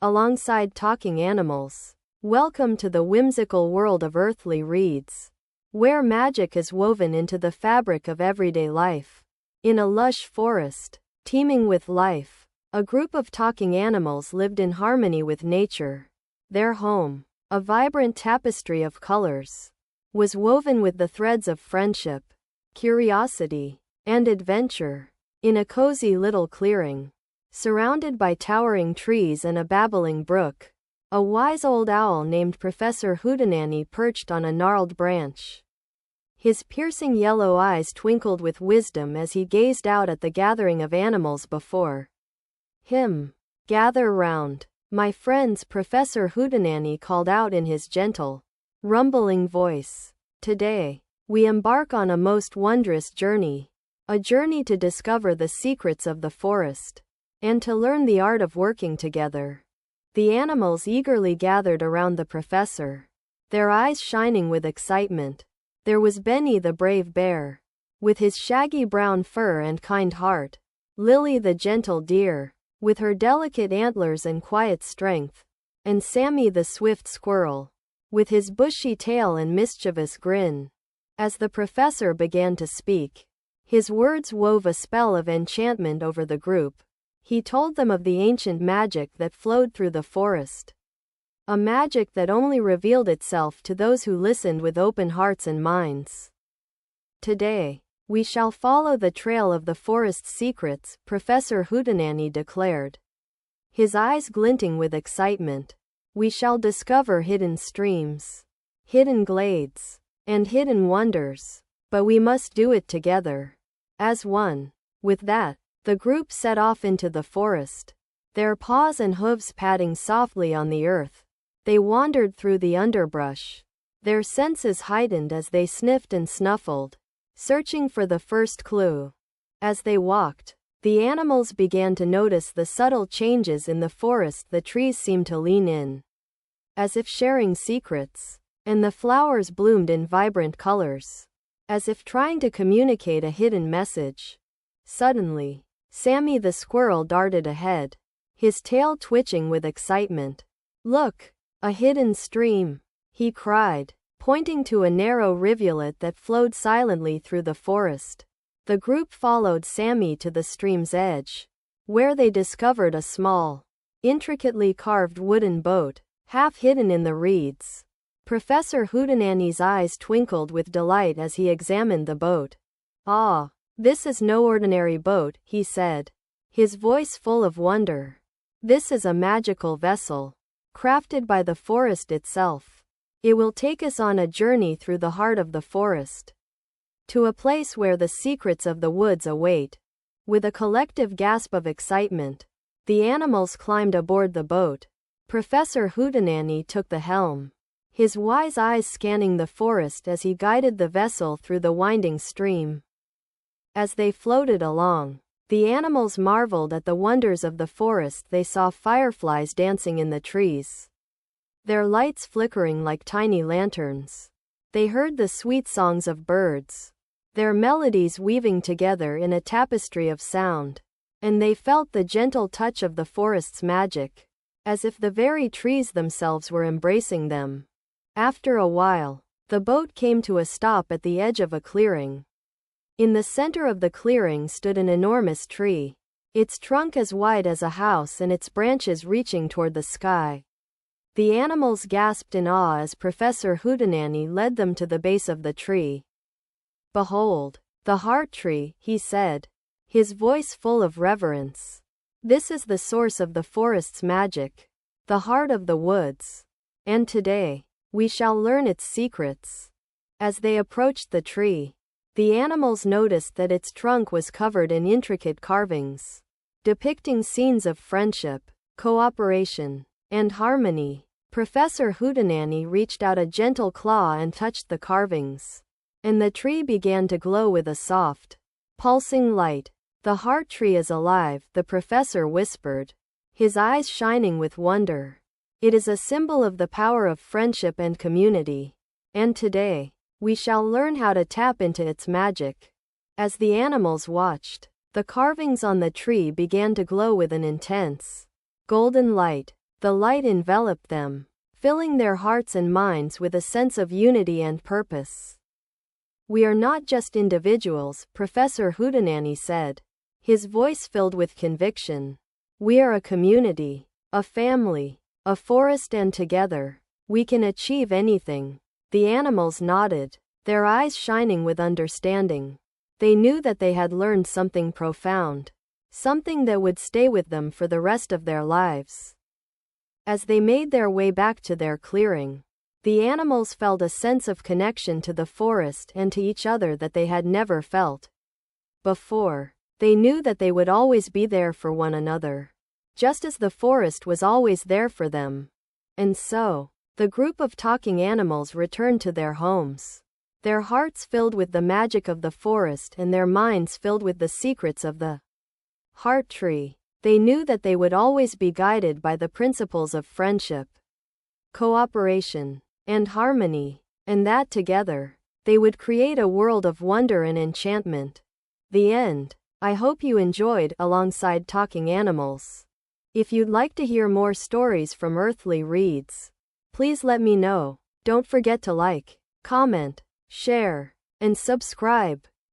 alongside talking animals. Welcome to the whimsical world of earthly reeds, where magic is woven into the fabric of everyday life. In a lush forest, teeming with life, a group of talking animals lived in harmony with nature. Their home, a vibrant tapestry of colors, was woven with the threads of friendship, curiosity, and adventure. In a cozy little clearing, surrounded by towering trees and a babbling brook, a wise old owl named Professor Hootenanny perched on a gnarled branch. His piercing yellow eyes twinkled with wisdom as he gazed out at the gathering of animals before him. "Gather round, my friends," Professor Hootenanny called out in his gentle, rumbling voice. "Today, we embark on a most wondrous journey. A journey to discover the secrets of the forest, and to learn the art of working together." The animals eagerly gathered around the professor, their eyes shining with excitement. There was Benny the brave bear, with his shaggy brown fur and kind heart, Lily the gentle deer, with her delicate antlers and quiet strength, and Sammy the swift squirrel, with his bushy tail and mischievous grin. As the professor began to speak, his words wove a spell of enchantment over the group. He told them of the ancient magic that flowed through the forest, a magic that only revealed itself to those who listened with open hearts and minds. "Today, we shall follow the trail of the forest's secrets," Professor Hootenanny declared, his eyes glinting with excitement. "We shall discover hidden streams, hidden glades, and hidden wonders, but we must do it together, as one." With that, the group set off into the forest, their paws and hooves padding softly on the earth. They wandered through the underbrush, their senses heightened as they sniffed and snuffled, searching for the first clue. As they walked, the animals began to notice the subtle changes in the forest. The trees seemed to lean in, as if sharing secrets, and the flowers bloomed in vibrant colors, as if trying to communicate a hidden message. Suddenly, Sammy the squirrel darted ahead, his tail twitching with excitement. "Look, a hidden stream," he cried, pointing to a narrow rivulet that flowed silently through the forest. The group followed Sammy to the stream's edge, where they discovered a small, intricately carved wooden boat, half hidden in the reeds. Professor Hootenanny's eyes twinkled with delight as he examined the boat. "Ah, this is no ordinary boat," he said, his voice full of wonder. "This is a magical vessel, crafted by the forest itself. It will take us on a journey through the heart of the forest, to a place where the secrets of the woods await." With a collective gasp of excitement, the animals climbed aboard the boat. Professor Hootenanny took the helm, his wise eyes scanning the forest as he guided the vessel through the winding stream. As they floated along, the animals marveled at the wonders of the forest. They saw fireflies dancing in the trees, their lights flickering like tiny lanterns. They heard the sweet songs of birds, their melodies weaving together in a tapestry of sound. And they felt the gentle touch of the forest's magic, as if the very trees themselves were embracing them. After a while, the boat came to a stop at the edge of a clearing. In the center of the clearing stood an enormous tree, its trunk as wide as a house and its branches reaching toward the sky. The animals gasped in awe as Professor Hootenanny led them to the base of the tree. "Behold, the heart tree," he said, his voice full of reverence. "This is the source of the forest's magic, the heart of the woods. And today, we shall learn its secrets." As they approached the tree, the animals noticed that its trunk was covered in intricate carvings, depicting scenes of friendship, cooperation, and harmony. Professor Hootenanny reached out a gentle claw and touched the carvings, and the tree began to glow with a soft, pulsing light. "The heart tree is alive," the professor whispered, his eyes shining with wonder. "It is a symbol of the power of friendship and community. And today, we shall learn how to tap into its magic." As the animals watched, the carvings on the tree began to glow with an intense, golden light. The light enveloped them, filling their hearts and minds with a sense of unity and purpose. "We are not just individuals," Professor Hootenanny said, his voice filled with conviction. "We are a community, a family, a forest, and together, we can achieve anything." The animals nodded, their eyes shining with understanding. They knew that they had learned something profound, something that would stay with them for the rest of their lives. As they made their way back to their clearing, the animals felt a sense of connection to the forest and to each other that they had never felt before. They knew that they would always be there for one another, just as the forest was always there for them. And so, the group of talking animals returned to their homes, their hearts filled with the magic of the forest and their minds filled with the secrets of the heart tree. They knew that they would always be guided by the principles of friendship, cooperation, and harmony, and that together, they would create a world of wonder and enchantment. The end. I hope you enjoyed Alongside Talking Animals. If you'd like to hear more stories from Earthly Reads, please let me know. Don't forget to like, comment, share, and subscribe.